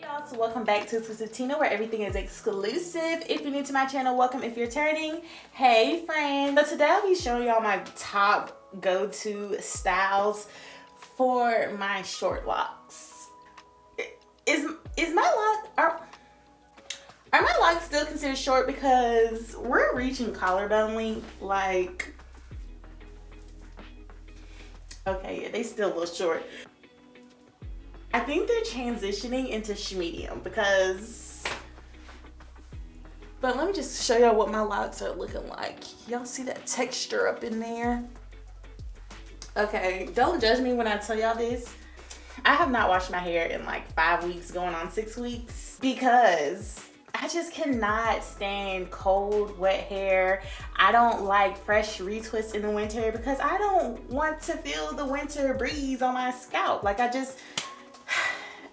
y'all, so welcome back to Exclusive Tina, where everything is exclusive. If you're new to my channel, welcome. If you're turning, hey friends. So today I'll be showing y'all my top go-to styles for my short locks. Is my lock, are my locks still considered short? Because we're reaching collarbone length. Like, okay, yeah, they still a little short. I think they're transitioning into medium because, but let me just show y'all what my locks are looking like. Y'all see that texture up in there? Okay, don't judge me when I tell y'all this. I have not washed my hair in like 5 weeks, going on 6 weeks, because I just cannot stand cold, wet hair. I don't like fresh retwists in the winter because I don't want to feel the winter breeze on my scalp. Like,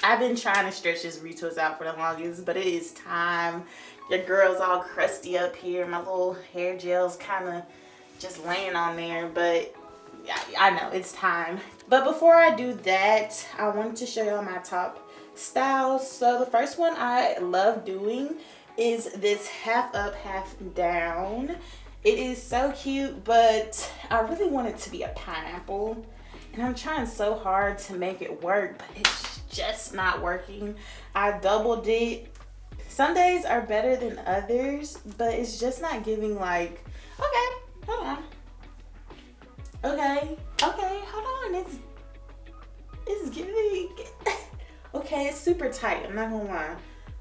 I've been trying to stretch this retwist out for the longest, but it is time. Your girl's all crusty up here. My little hair gel's kind of just laying on there, but yeah, I know it's time. But before I do that, I wanted to show y'all my top styles. So the first one I love doing is this half up, half down. It is so cute, but I really want it to be a pineapple. And I'm trying so hard to make it work, but it's just not working. I doubled it. Some days are better than others, but it's just not giving. Like, okay, hold on. Okay, hold on. It's giving. Okay, it's super tight, I'm not gonna lie.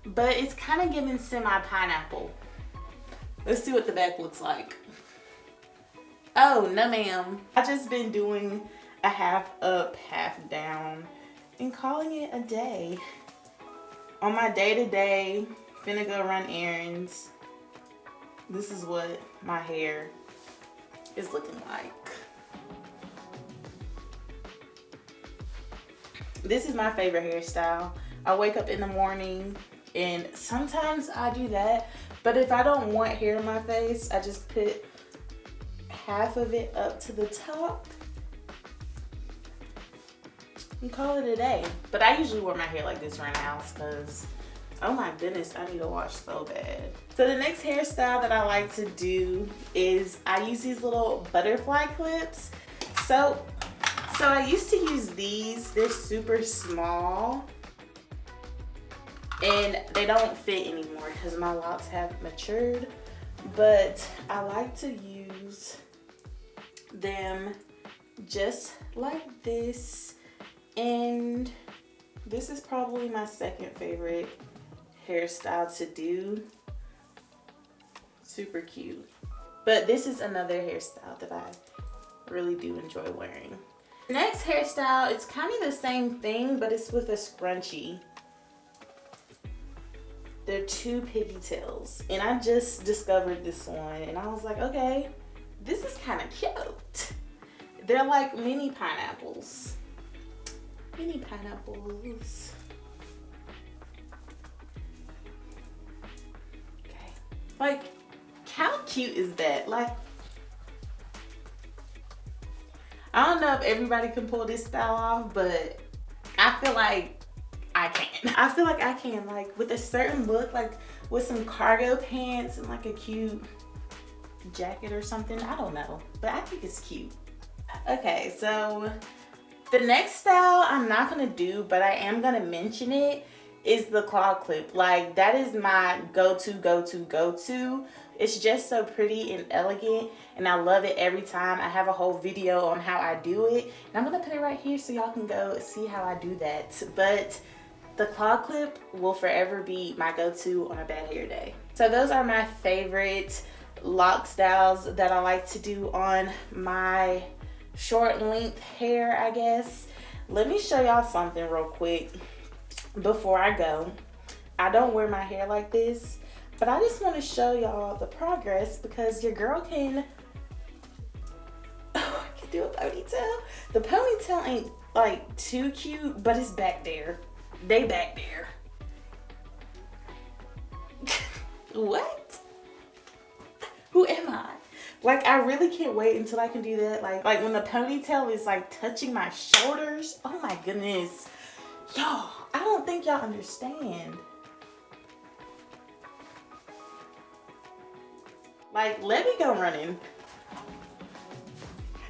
But it's kind of giving semi-pineapple. Let's see what the back looks like. Oh, no ma'am. I've just been doing a half up, half down and calling it a day. On my day-to-day, finna go run errands. This is what my hair is looking like. This is my favorite hairstyle. I wake up in the morning and sometimes I do that, but if I don't want hair in my face, I just put half of it up to the top and call it a day. But I usually wear my hair like this around the house because, oh my goodness, I need to wash so bad. So the next hairstyle that I like to do is I use these little butterfly clips. So I used to use these. They're super small and they don't fit anymore because my locks have matured. But I like to use them just like this. And this is probably my second favorite hairstyle to do. Super cute. But this is another hairstyle that I really do enjoy wearing. Next hairstyle, it's kind of the same thing, but it's with a scrunchie. They're two pigtails. And I just discovered this one and I was like, okay, this is kind of cute. They're like mini pineapples. Mini pineapples. Okay. Like, how cute is that? Like, I don't know if everybody can pull this style off, but I feel like I can. I feel like I can, like, with a certain look, like with some cargo pants and like a cute jacket or something. I don't know, but I think it's cute. Okay, so the next style I'm not gonna do, but I am gonna mention it, is the claw clip. Like, that is my go-to. It's just so pretty and elegant and I love it every time. I have a whole video on how I do it and I'm gonna put it right here so y'all can go see how I do that. But the claw clip will forever be my go-to on a bad hair day. So those are my favorite lock styles that I like to do on my short length hair, I guess. Let me show y'all something real quick before I go. I don't wear my hair like this, but I just want to show y'all the progress because your girl can, oh, I can do a ponytail. The ponytail ain't like too cute, but it's back there. They back there. What? Who am I? Like, I really can't wait until I can do that. Like when the ponytail is like touching my shoulders. Oh my goodness. Y'all, I don't think y'all understand. Like, let me go running.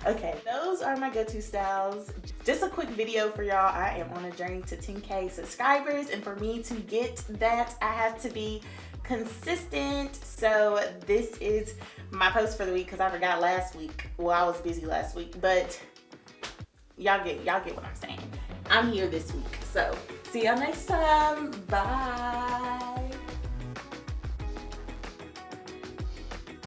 Okay, those are my go-to styles. Just a quick video for y'all. I am on a journey to 10K subscribers, and for me to get that, I have to be consistent. So this is my post for the week because I forgot last week. Well, I was busy last week, but y'all get what I'm saying. I'm here this week. So see y'all next time. Bye.